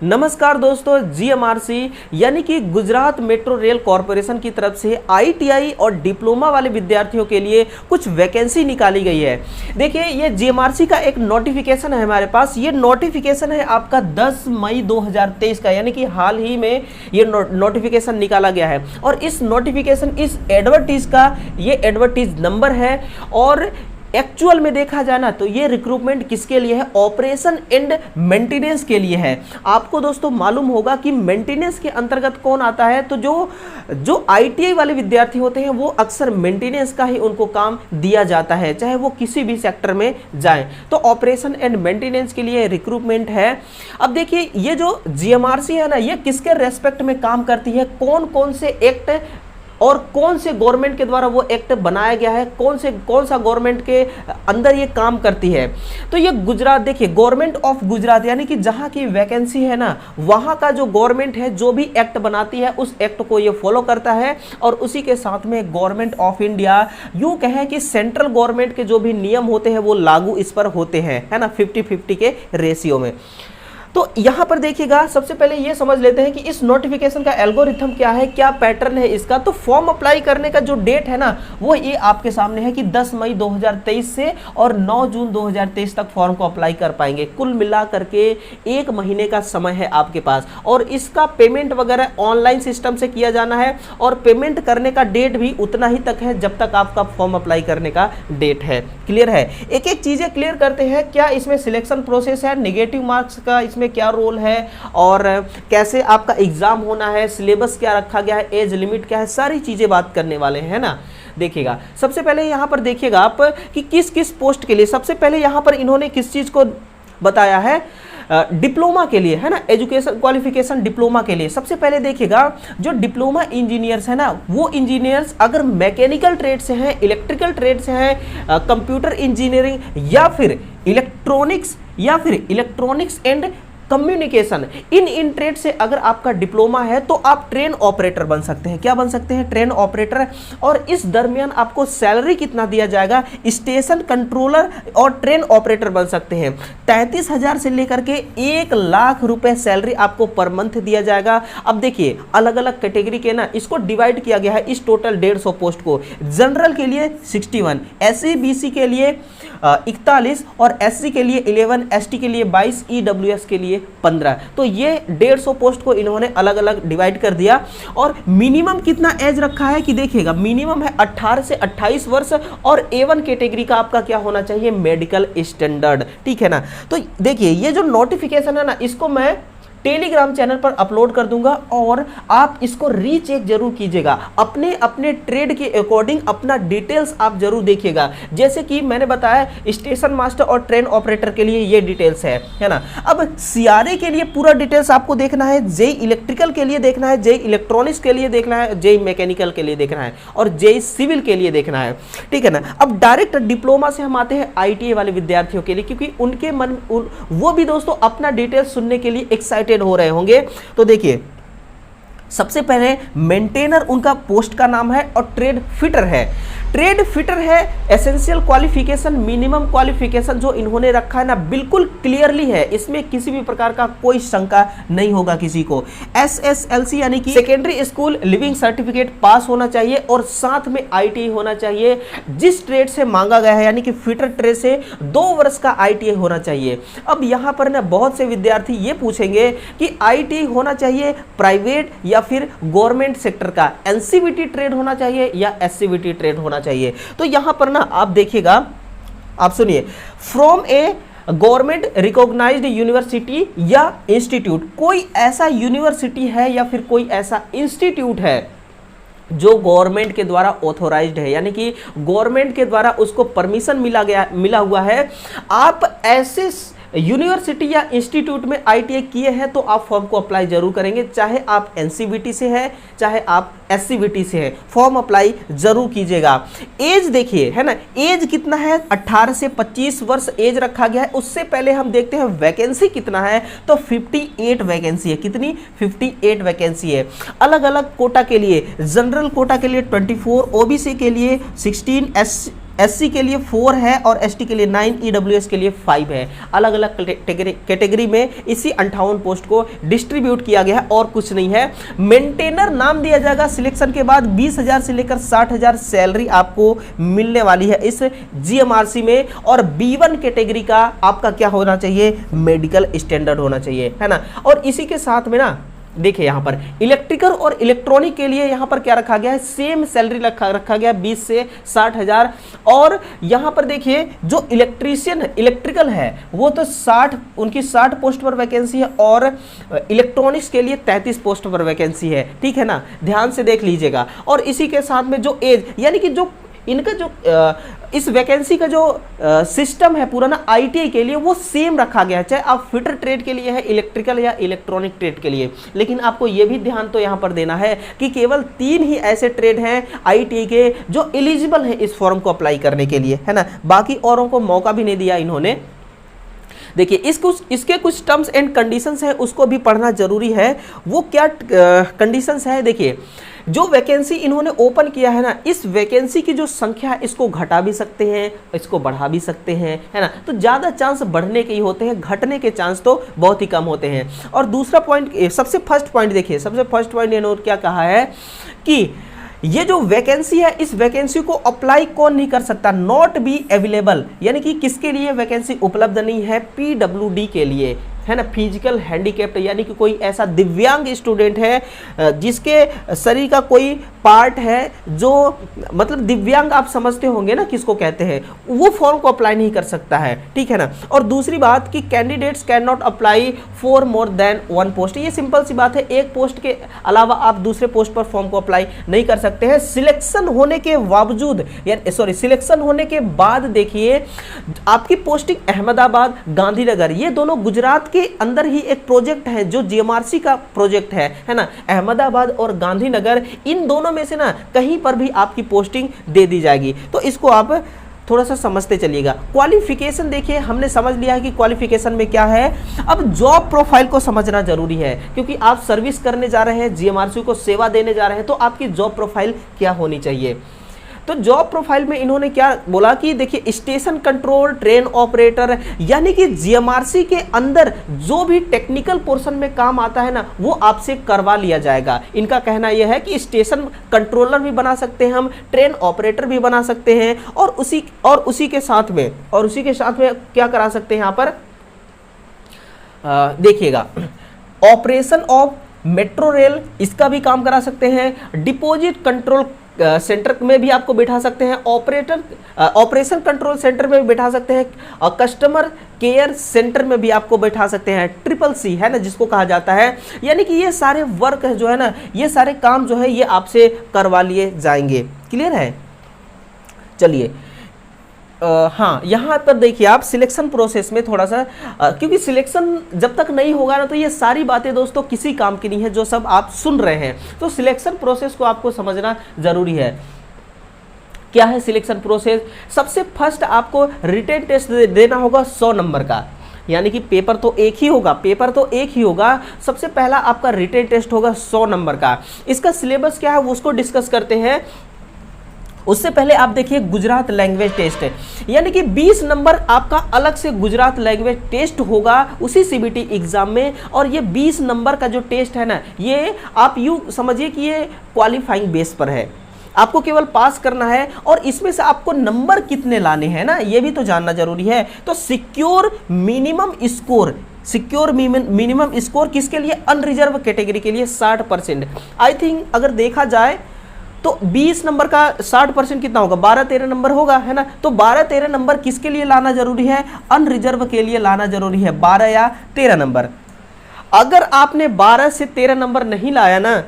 नमस्कार दोस्तों, जीएमआरसी यानी कि गुजरात मेट्रो रेल कॉरपोरेशन की तरफ से आईटीआई और डिप्लोमा वाले विद्यार्थियों के लिए कुछ वैकेंसी निकाली गई है। देखिए, ये जीएमआरसी का एक नोटिफिकेशन है हमारे पास। ये नोटिफिकेशन है आपका 10 मई 2023 का, यानी कि हाल ही में ये नोटिफिकेशन निकाला गया है। और इस नोटिफिकेशन, इस एडवर्टीज का ये एडवर्टीज नंबर है। और एक्चुअल में देखा जाए ना तो ये रिक्रूटमेंट किसके लिए है? ऑपरेशन एंड मेंटेनेंस के लिए है। आपको दोस्तों मालूम होगा कि मेंटेनेंस के अंतर्गत कौन आता है। तो जो आईटीआई वाले विद्यार्थी होते हैं वो अक्सर मेंटेनेंस का ही उनको काम दिया जाता है, चाहे वो किसी भी सेक्टर में जाएं। तो ऑपरेशन एंड मेंटेनेंस के लिए रिक्रूटमेंट है। अब देखिए, ये जो जीएमआरसी है ना, ये किसके रेस्पेक्ट में काम करती है, कौन कौन से एक्ट और कौन से गवर्नमेंट के द्वारा वो एक्ट बनाया गया है, कौन सा गवर्नमेंट के अंदर ये काम करती है। तो ये गुजरात, देखिए, गवर्नमेंट ऑफ गुजरात, यानी कि जहां की वैकेंसी है ना, वहां का जो गवर्नमेंट है जो भी एक्ट बनाती है उस एक्ट को ये फॉलो करता है। और उसी के साथ में गवर्नमेंट ऑफ इंडिया, यूं कहें कि सेंट्रल गवर्नमेंट के जो भी नियम होते हैं वो लागू इस पर होते हैं, है ना, 50-50 के रेशियो में। तो यहां पर देखिएगा, सबसे पहले ये समझ लेते हैं कि इस नोटिफिकेशन का एल्गोरिथम क्या है, क्या पैटर्न है इसका। तो फॉर्म अप्लाई करने का जो डेट है ना, वो ये आपके सामने है कि 10 मई 2023 से और 9 जून 2023 तक फॉर्म को अप्लाई कर पाएंगे। कुल मिला करके 1 महीने का समय है आपके पास। और इसका पेमेंट वगैरह ऑनलाइन सिस्टम से किया जाना है। और पेमेंट करने का डेट भी उतना ही तक है जब तक आपका फॉर्म अप्लाई करने का डेट है। क्लियर है? एक एक चीजें क्लियर करते हैं। क्या इसमें सिलेक्शन प्रोसेस है, नेगेटिव मार्क्स का इसमें क्या रोल है, और कैसे आपका एग्जाम होना है, सिलेबस क्या रखा गया है, एज लिमिट क्या है, सारी चीजें बात करने वाले हैं ना। देखिएगा, सबसे पहले यहां पर देखिएगा आप कि किस किस पोस्ट के लिए। सबसे पहले यहां पर इन्होंने किस चीज को बताया है, डिप्लोमा के लिए, है ना, एजुकेशन क्वालिफिकेशन डिप्लोमा के लिए। सबसे पहले देखिएगा, जो डिप्लोमा इंजीनियर्स है ना, वो इंजीनियर्स अगर मैकेनिकल ट्रेड से हैं, इलेक्ट्रिकल ट्रेड से हैं, कंप्यूटर इंजीनियरिंग या फिर electronics and communication, in trade से अगर आपका डिप्लोमा है तो आप ट्रेन ऑपरेटर बन सकते हैं। क्या बन सकते हैं? Train operator. और इस दरमियान आपको सैलरी कितना दिया जाएगा? स्टेशन कंट्रोलर और ट्रेन ऑपरेटर बन सकते हैं। 33,000 से लेकर के 1 लाख रुपए सैलरी आपको पर मंथ दिया जाएगा। अब देखिए, अलग अलग कैटेगरी के ना इसको डिवाइड किया गया है इस टोटल 150 पोस्ट को। जनरल के लिए 61, एससी बीसी के लिए 41 और एससी के लिए 11, एसटी के लिए 22, ईडब्ल्यूएस के लिए 15। तो ये 150 पोस्ट को इन्होंने अलग अलग डिवाइड कर दिया। और मिनिमम कितना एज रखा है कि देखिएगा, मिनिमम है 18 से 28 वर्ष। और A1 कैटेगरी का आपका क्या होना चाहिए? Medical standard. ठीक है ना। तो देखिए, ये जो नोटिफिकेशन है ना, इसको मैं टेलीग्राम चैनल पर अपलोड कर दूंगा और आप इसको रीचेक जरूर कीजिएगा। अपने अपने ट्रेड के अकॉर्डिंग अपना डिटेल्स आप जरूर देखिएगा। जैसे कि मैंने बताया, स्टेशन मास्टर और ट्रेन ऑपरेटर के लिए ये डिटेल्स है ना। अब सीआरए के लिए पूरा डिटेल्स आपको देखना है, जेई इलेक्ट्रिकल के लिए देखना है, जेई इलेक्ट्रॉनिक्स के लिए देखना है, जेई मैकेनिकल के लिए देखना है और जेई सिविल के लिए देखना है। ठीक है ना। अब डायरेक्ट डिप्लोमा से हम आते हैं आईटीआई वाले विद्यार्थियों के लिए, क्योंकि उनके मन वो भी दोस्तों अपना डिटेल्स सुनने के लिए एक्साइटेड हो रहे होंगे। तो देखिए, सबसे पहले मेंटेनर उनका पोस्ट का नाम है और ट्रेड फिटर है। ट्रेड फिटर है, एसेंशियल क्वालिफिकेशन, मिनिमम क्वालिफिकेशन जो इन्होंने रखा है ना, बिल्कुल क्लियरली है। इसमें किसी भी प्रकार का कोई शंका नहीं होगा किसी को। एसएसएलसी यानी कि सेकेंडरी स्कूल लिविंग सर्टिफिकेट पास होना चाहिए और साथ में आईटीआई होना चाहिए। जिस ट्रेड से मांगा गया है, यानी कि फिटर ट्रेड से 2 वर्ष का आईटीआई होना चाहिए। अब यहां पर ना बहुत से विद्यार्थी ये पूछेंगे कि आईटीआई होना चाहिए प्राइवेट या फिर गवर्नमेंट सेक्टर का, एनसीवीटी ट्रेड होना चाहिए या एससीवीटी ट्रेड होना चाहिए। तो यहां पर ना आप देखिएगा, आप सुनिए, from a government recognised university या इंस्टीट्यूट, कोई ऐसा यूनिवर्सिटी है या फिर कोई ऐसा इंस्टीट्यूट है जो गवर्नमेंट के द्वारा ऑथोराइज्ड है, यानी कि गवर्नमेंट के द्वारा उसको परमिशन मिला हुआ है। आप ऐसे यूनिवर्सिटी या इंस्टीट्यूट में आईटीआई किए हैं तो आप फॉर्म को अप्लाई जरूर करेंगे, चाहे आप एनसीवीटी से हैं चाहे आप एससीवीटी से हैं, फॉर्म अप्लाई जरूर कीजिएगा। एज देखिए, है ना, एज कितना है? 18 से 25 वर्ष एज रखा गया है। उससे पहले हम देखते हैं वैकेंसी कितना है। तो 58 वैकेंसी है। कितनी? 58 वैकेंसी है। अलग अलग कोटा के लिए, जनरल कोटा के लिए 24, ओबीसी के लिए 16, SC के लिए 4 है और ST के लिए 9, EWS के लिए 5 है। अलग अलग कैटेगरी में इसी 58 पोस्ट को डिस्ट्रीब्यूट किया गया है और कुछ नहीं है। मेंटेनर नाम दिया जाएगा। सिलेक्शन के बाद 20,000 से लेकर 60,000 सैलरी आपको मिलने वाली है इस GMRC में। और B1 कैटेगरी का आपका क्या होना चाहिए, मेडिकल स्टैंडर्ड होना चाहिए, है ना। और इसी के साथ में ना देखिए यहाँ पर इलेक्ट्रिकल और इलेक्ट्रॉनिक के लिए यहाँ पर क्या रखा गया है, सेम सैलरी रखा गया 20 से 60,000। और यहाँ पर देखिए जो इलेक्ट्रीशियन इलेक्ट्रिकल है वो तो 60 पोस्ट पर वैकेंसी है और इलेक्ट्रॉनिक्स के लिए 33 पोस्ट पर वैकेंसी है, ठीक है ना, ध्यान से देख लीजिएगा। और इसी के साथ में जो एज यानी कि जो इनका जो इस वैकेंसी का जो सिस्टम है पूरा ना ITI के लिए वो सेम रखा गया है, चाहे आप फिटर ट्रेड के लिए है, इलेक्ट्रिकल या इलेक्ट्रॉनिक ट्रेड के लिए। लेकिन आपको ये भी ध्यान तो यहाँ पर देना है कि केवल 3 ही ऐसे ट्रेड हैं ITI के जो एलिजिबल है इस फॉर्म को अप्लाई करने के लिए, है ना। बाकी औरों को मौका भी नहीं दिया इन्होंने। देखिए इसके कुछ टर्म्स एंड कंडीशंस है, उसको भी पढ़ना जरूरी है। वो क्या कंडीशंस है, देखिए जो वैकेंसी इन्होंने ओपन किया है ना, इस वैकेंसी की जो संख्या है इसको घटा भी सकते हैं, इसको बढ़ा भी सकते हैं, है ना। तो ज़्यादा चांस बढ़ने के ही होते हैं, घटने के चांस तो बहुत ही कम होते हैं। और दूसरा पॉइंट, सबसे फर्स्ट पॉइंट देखिए, सबसे फर्स्ट पॉइंट इन्होंने क्या कहा है कि ये जो वैकेंसी है इस वैकेंसी को अप्लाई कौन नहीं कर सकता, नॉट बी अवेलेबल, यानी कि किसके लिए वैकेंसी उपलब्ध नहीं है, PWD के लिए, है ना, फिजिकल हैंडीकैप्ड, यानी कि कोई ऐसा दिव्यांग स्टूडेंट है जिसके शरीर का कोई पार्ट है जो मतलब दिव्यांग आप समझते होंगे ना किसको कहते हैं, वो फॉर्म को अप्लाई नहीं कर सकता है, ठीक है ना। और दूसरी बात कि candidates can not apply for more than 1 post, ये सिंपल सी बात है, एक पोस्ट के अलावा आप दूसरे पोस्ट पर फॉर्म को अप्लाई नहीं कर सकते हैं। सिलेक्शन होने के बावजूद सिलेक्शन होने के बाद देखिए आपकी पोस्टिंग अहमदाबाद, गांधीनगर, ये दोनों गुजरात के अंदर ही एक प्रोजेक्ट है जो GMRC का प्रोजेक्ट है ना। अहमदाबाद और गांधीनगर, इन दोनों में से ना कहीं पर भी आपकी पोस्टिंग दे दी जाएगी। तो इसको आप थोड़ा सा समझते चलिएगा। क्वालिफिकेशन देखिए, हमने समझ लिया है कि क्वालिफिकेशन में क्या है। अब जॉब प्रोफाइल को समझना जरूरी है, क्योंकि आप सर्विस करने जा रहे हैं, GMRC को सेवा देने जा रहे हैं, तो आपकी जॉब प्रोफाइल क्या होनी चाहिए। तो जॉब प्रोफाइल में इन्होंने क्या बोला कि देखिए स्टेशन कंट्रोल, ट्रेन ऑपरेटर, यानी कि GMRC के अंदर जो भी टेक्निकल पोर्शन में काम आता है ना वो आपसे करवा लिया जाएगा। इनका कहना यह है कि स्टेशन कंट्रोलर भी बना सकते हैं हम, ट्रेन ऑपरेटर भी बना सकते हैं, और उसी के साथ में क्या करा सकते हैं यहाँ पर देखिएगा, ऑपरेशन ऑफ मेट्रो रेल, इसका भी काम करा सकते हैं। डिपॉजिट कंट्रोल सेंटर में भी आपको बैठा सकते हैं, ऑपरेशन कंट्रोल सेंटर में भी बैठा सकते हैं, और कस्टमर केयर सेंटर में भी आपको बैठा सकते हैं, CCC है ना जिसको कहा जाता है। यानी कि ये सारे वर्क जो है ना, ये सारे काम जो है ये आपसे करवा लिए जाएंगे। क्लियर है, चलिए हाँ, यहाँ पर देखिए आप सिलेक्शन प्रोसेस में थोड़ा सा क्योंकि सिलेक्शन जब तक नहीं होगा ना तो ये सारी बातें दोस्तों किसी काम की नहीं है जो सब आप सुन रहे हैं। तो सिलेक्शन प्रोसेस को आपको समझना जरूरी है। क्या है सिलेक्शन प्रोसेस? सबसे फर्स्ट आपको रिटन टेस्ट देना होगा 100 नंबर का, यानी कि पेपर तो एक ही होगा। सबसे पहला आपका रिटन टेस्ट होगा 100 नंबर का। इसका सिलेबस क्या है वो उसको डिस्कस करते हैं। उससे पहले आप देखिए गुजरात लैंग्वेज टेस्ट है, यानी कि 20 नंबर आपका अलग से गुजरात लैंग्वेज टेस्ट होगा उसी CBT एग्जाम में। और ये 20 नंबर का जो टेस्ट है ना, ये आप यूँ समझिए कि ये क्वालिफाइंग बेस पर है, आपको केवल पास करना है। और इसमें से आपको नंबर कितने लाने हैं ना, ये भी तो जानना जरूरी है। तो सिक्योर मिनिमम स्कोर किसके लिए? अनरिजर्व कैटेगरी के लिए 60%। आई थिंक अगर देखा जाए तो 20 नंबर का 60% कितना होगा? 12-13 नंबर होगा, है ना। तो 12-13 नंबर किसके लिए लाना जरूरी है? अनरिजर्व के लिए लाना जरूरी है, 12 या 13 नंबर। अगर आपने 12 से 13 नंबर नहीं लाया ना,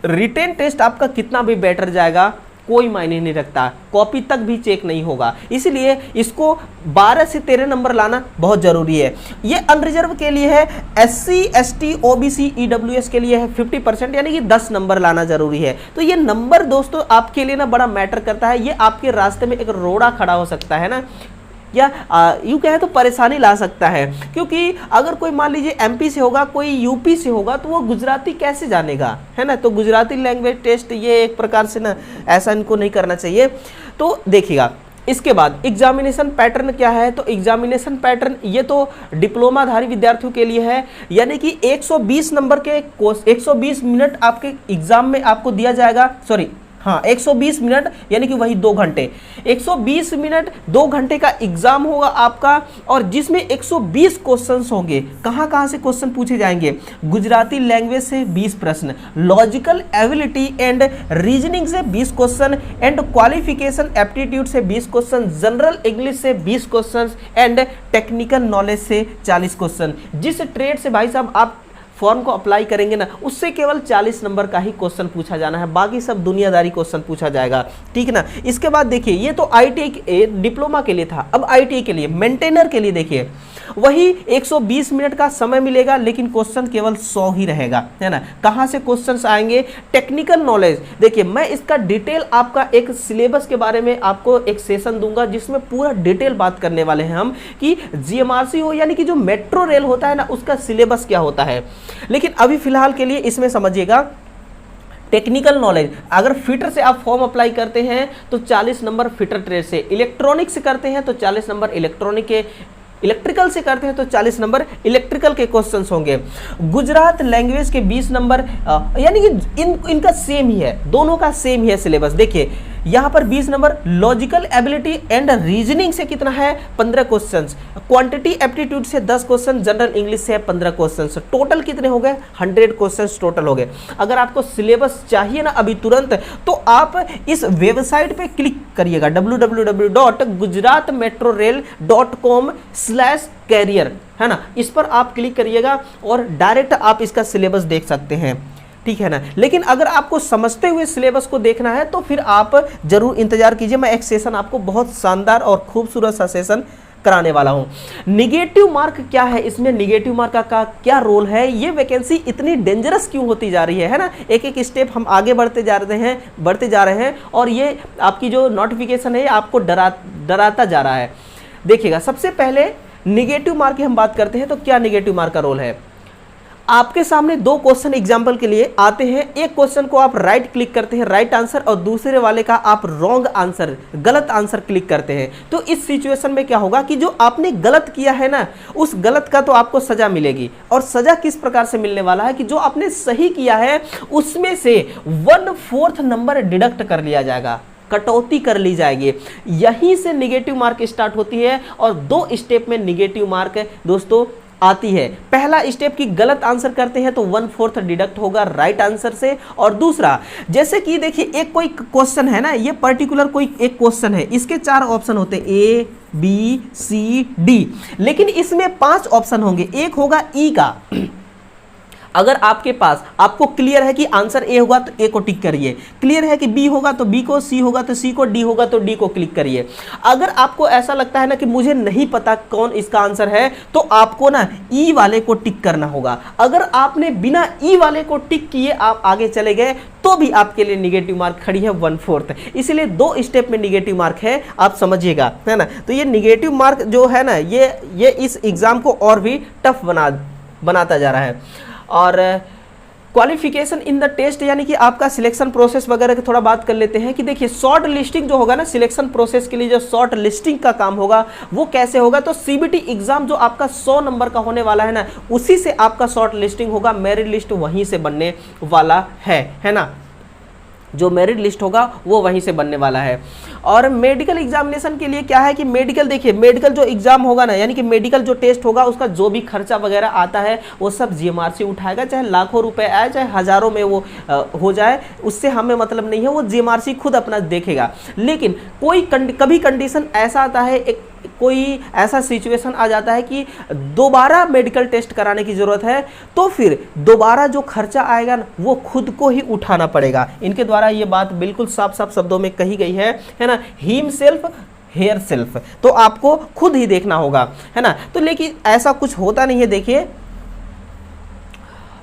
रिटेन टेस्ट आपका कितना भी बेटर जाएगा कोई मायने नहीं रखता, कॉपी तक भी चेक नहीं होगा। इसीलिए इसको 12 से 13 नंबर लाना बहुत जरूरी है। ये अनरिजर्व के लिए है, SC ST OBC EWS के लिए है 50%, यानी कि 10 नंबर लाना जरूरी है। तो ये नंबर दोस्तों आपके लिए ना बड़ा मैटर करता है। ये आपके रास्ते में एक रोड़ा खड़ा हो सकता है ना, या यूँ कहें तो परेशानी ला सकता है, क्योंकि अगर कोई मान लीजिए एमपी से होगा, कोई यूपी से होगा, तो वो गुजराती कैसे जानेगा, है ना। तो गुजराती लैंग्वेज टेस्ट ये एक प्रकार से ना ऐसा इनको नहीं करना चाहिए। तो देखिएगा इसके बाद एग्जामिनेशन पैटर्न क्या है, तो एग्जामिनेशन पैटर्न ये तो डिप्लोमाधारी विद्यार्थियों के लिए है, यानी कि 120 नंबर के 120 मिनट आपके एग्जाम में आपको दिया जाएगा, सॉरी हाँ 120 मिनट यानी कि वही 2 घंटे, 120 मिनट 2 घंटे का एग्जाम होगा आपका, और जिसमें 120 क्वेश्चंस होंगे। कहाँ से क्वेश्चन पूछे जाएंगे, गुजराती लैंग्वेज से 20 प्रश्न, लॉजिकल एबिलिटी एंड रीजनिंग से 20 क्वेश्चन, एंड क्वालिफिकेशन एप्टीट्यूड से 20 क्वेश्चन, जनरल इंग्लिश से 20 क्वेश्चन, एंड टेक्निकल नॉलेज से 40 क्वेश्चन। जिस ट्रेड से भाई साहब आप फॉर्म को अप्लाई करेंगे ना, उससे केवल 40 नंबर का ही क्वेश्चन पूछा जाना है, बाकी सब दुनियादारी क्वेश्चन पूछा जाएगा, ठीक है ना। इसके बाद देखिए ये तो आईटीआई डिप्लोमा के लिए था। अब आईटीआई के लिए मेंटेनर के लिए देखिए वही 120 मिनट का समय मिलेगा, लेकिन क्वेश्चन केवल 100 ही रहेगा, है ना। कहाँ से क्वेश्चंस आएंगे, टेक्निकल नॉलेज। देखिए मैं इसका डिटेल आपका एक सिलेबस के बारे में आपको एक सेशन दूंगा, जिसमें पूरा डिटेल बात करने वाले हैं हम कि जीएमआरसी हो यानी कि जो मेट्रो रेल होता है ना, उसका सिलेबस क्या होता है। लेकिन अभी फिलहाल के लिए इसमें समझिएगा टेक्निकल नॉलेज, अगर फिटर से आप फॉर्म अप्लाई करते हैं तो 40 नंबर फिटर ट्रेड से, इलेक्ट्रॉनिक से करते हैं तो 40 नंबर इलेक्ट्रॉनिक के, इलेक्ट्रिकल से करते हैं तो 40 नंबर इलेक्ट्रिकल के क्वेश्चंस होंगे। गुजरात लैंग्वेज के 20 नंबर, यानी कि इनका सेम ही है, दोनों का सेम ही है सिलेबस। देखिए यहाँ पर 20 number, logical ability and reasoning से कितना है 15 क्वेश्चंस, क्वांटिटी एप्टीट्यूड से 10 क्वेश्चन, जनरल इंग्लिश से 15 क्वेश्चंस, टोटल कितने हो गए 100 क्वेश्चंस टोटल हो गए। अगर आपको सिलेबस चाहिए ना अभी तुरंत, तो आप इस वेबसाइट पे क्लिक करिएगा www.gujaratmetrorail.com/career, है ना। इस पर आप क्लिक करिएगा और डायरेक्ट आप इसका सिलेबस देख सकते हैं, ठीक है ना। लेकिन अगर आपको समझते हुए सिलेबस को देखना है तो फिर आप जरूर इंतजार कीजिए, मैं एक सेशन आपको बहुत शानदार और खूबसूरत सा सेशन कराने वाला हूं। निगेटिव मार्क क्या है, इसमें निगेटिव मार्क का क्या रोल है, ये वैकेंसी इतनी डेंजरस क्यों होती जा रही है ना। एक एक स्टेप हम आगे बढ़ते जा रहे हैं और ये आपकी जो नोटिफिकेशन है आपको डराता जा रहा है। देखिएगा सबसे पहले निगेटिव मार्क की हम बात करते हैं, तो क्या निगेटिव मार्क का रोल है। आपके सामने 2 क्वेश्चन एग्जाम्पल के लिए आते हैं, एक क्वेश्चन को आप राइट क्लिक करते हैं, राइट आंसर, और दूसरे वाले का आप रॉन्ग आंसर, गलत आंसर क्लिक करते हैं। तो इस सिचुएशन में क्या होगा कि जो आपने गलत किया है ना, उस गलत का तो आपको सजा मिलेगी, और सजा किस प्रकार से मिलने वाला है कि जो आपने सही किया है उसमें से 1/4 नंबर डिडक्ट कर लिया जाएगा, कटौती कर ली जाएगी। यहीं से निगेटिव मार्क स्टार्ट होती है, और 2 स्टेप में निगेटिव मार्क दोस्तों आती है। पहला स्टेप की गलत आंसर करते हैं तो 1/4 डिडक्ट होगा राइट आंसर से, और दूसरा जैसे कि देखिए एक कोई क्वेश्चन है ना, ये पर्टिकुलर कोई एक क्वेश्चन है, इसके 4 ऑप्शन होते हैं A B C D, लेकिन इसमें 5 ऑप्शन होंगे, एक होगा E का। अगर आपके पास आपको क्लियर है कि आंसर ए होगा तो ए को टिक करिए, क्लियर है कि बी होगा तो बी को, सी होगा तो सी को, डी होगा तो डी को क्लिक करिए। अगर आपको ऐसा लगता है ना कि मुझे नहीं पता कौन इसका आंसर है, तो आपको ना ई वाले को टिक करना होगा। अगर आपने बिना ई वाले को टिक किए आप आगे चले गए तो भी आपके लिए निगेटिव मार्क खड़ी है 1/4। इसलिए 2 स्टेप में निगेटिव मार्क है, आप समझिएगा, है ना। तो ये निगेटिव मार्क जो है ना, ये इस एग्जाम को और भी टफ बनाता जा रहा है। और क्वालिफिकेशन इन द टेस्ट, यानी कि आपका सिलेक्शन प्रोसेस वगैरह की थोड़ा बात कर लेते हैं कि देखिए शॉर्ट लिस्टिंग जो होगा ना, सिलेक्शन प्रोसेस के लिए जो शॉर्ट लिस्टिंग का काम होगा वो कैसे होगा। तो सीबीटी एग्जाम जो आपका 100 नंबर का होने वाला है ना, उसी से आपका शॉर्ट लिस्टिंग होगा, मेरिट लिस्ट वहीं से बनने वाला है ना। जो मेरिट लिस्ट होगा वो वहीं से बनने वाला है। और मेडिकल एग्जामिनेशन के लिए क्या है कि मेडिकल, देखिए मेडिकल जो एग्जाम होगा ना, यानी कि मेडिकल जो टेस्ट होगा उसका जो भी खर्चा वगैरह आता है वो सब जीएमआरसी उठाएगा, चाहे लाखों रुपए आए चाहे हजारों में वो हो जाए, उससे हमें मतलब नहीं है, वो जीएमआरसी खुद अपना देखेगा। लेकिन कभी कंडीशन ऐसा आता है, कोई ऐसा सिचुएशन आ जाता है कि दोबारा मेडिकल टेस्ट कराने की जरूरत है, तो फिर दोबारा जो खर्चा आएगा ना वो खुद को ही उठाना पड़ेगा। इनके द्वारा ये बात बिल्कुल साफ साफ शब्दों में कही गई है ना, हिम सेल्फ हेयर सेल्फ, तो आपको खुद ही देखना होगा, है ना। तो लेकिन ऐसा कुछ होता नहीं है, देखिए।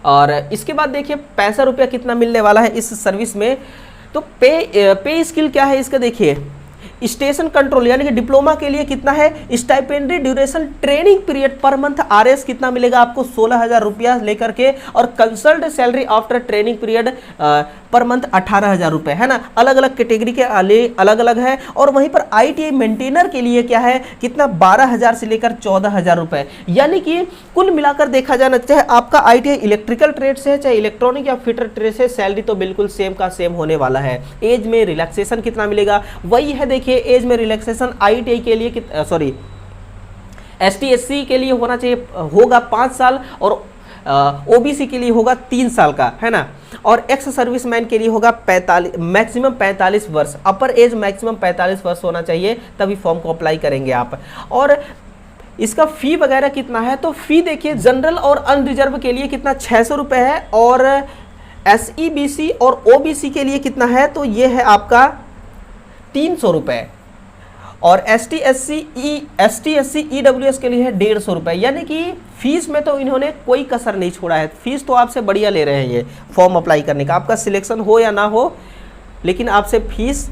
और इसके बाद देखिए पैसा रुपया कितना मिलने वाला है इस सर्विस में। तो पे स्किल क्या है इसका, देखिए स्टेशन कंट्रोल यानी कि डिप्लोमा के लिए कितना है, stipendiary duration training period per month RS कितना मिलेगा आपको 16,000 रुपया लेकर के, और consult salary after training period per month 18,000 रुपए है ना। अलग अलग कैटेगरी के अलग अलग है। और वहीं पर आईटीआई मेंटेनर के लिए क्या है, कितना 12,000 से लेकर 14,000 रुपए, यानी कि कुल मिलाकर देखा जाना चाहे आपका आईटीआई इलेक्ट्रिकल ट्रेड से है चाहे इलेक्ट्रॉनिक या फिटर ट्रेड से, सैलरी तो बिल्कुल सेम का सेम होने वाला है। एज में रिलैक्सेशन कितना मिलेगा वही है, देखिए एज में रिलैक्सेशन आईटीआई के लिए सॉरी एसटी एससी के लिए होना चाहिए, होगा 5 साल, और ओबीसी के लिए होगा 3 साल का, है ना। और एक्स सर्विसमैन के लिए होगा 45 मैक्सिमम 45 वर्ष, अपर एज मैक्सिमम 45 वर्ष होना चाहिए, तभी फॉर्म को अप्लाई करेंगे आप। और इसका फी वगैरह कितना है, तो फी देखिए जनरल और अनरिजर्व के लिए कितना 600 रुपये है, और एसईबीसी और ओबीसी के लिए कितना है, तो ये है आपका 300 रुपये, और एसटी एससी ईडब्ल्यूएस के लिए है 150 रुपये। यानी कि फीस में तो इन्होंने कोई कसर नहीं छोड़ा है, फीस तो आपसे बढ़िया ले रहे हैं ये फॉर्म अप्लाई करने का, आपका सिलेक्शन हो या ना हो, लेकिन आपसे फीस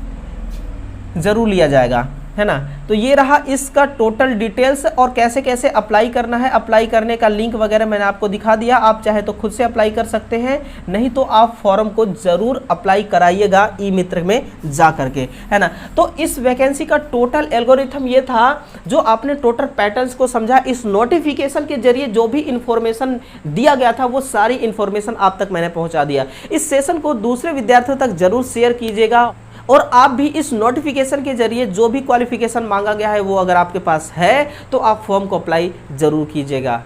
ज़रूर लिया जाएगा, है ना। तो ये रहा इसका टोटल डिटेल्स, और कैसे कैसे अप्लाई करना है, अप्लाई करने का लिंक वगैरह मैंने आपको दिखा दिया। आप चाहे तो खुद से अप्लाई कर सकते हैं, नहीं तो आप फॉर्म को ज़रूर अप्लाई कराइएगा ई मित्र में जा करके, है ना। तो इस वैकेंसी का टोटल एल्गोरिथम ये था, जो आपने टोटल पैटर्न्स को समझा। इस नोटिफिकेशन के जरिए जो भी इंफॉर्मेशन दिया गया था वो सारी इंफॉर्मेशन आप तक मैंने पहुँचा दिया। इस सेशन को दूसरे विद्यार्थियों तक जरूर शेयर कीजिएगा, और आप भी इस नोटिफिकेशन के जरिए जो भी क्वालिफिकेशन मांगा गया है वो अगर आपके पास है तो आप फॉर्म को अप्लाई जरूर कीजिएगा।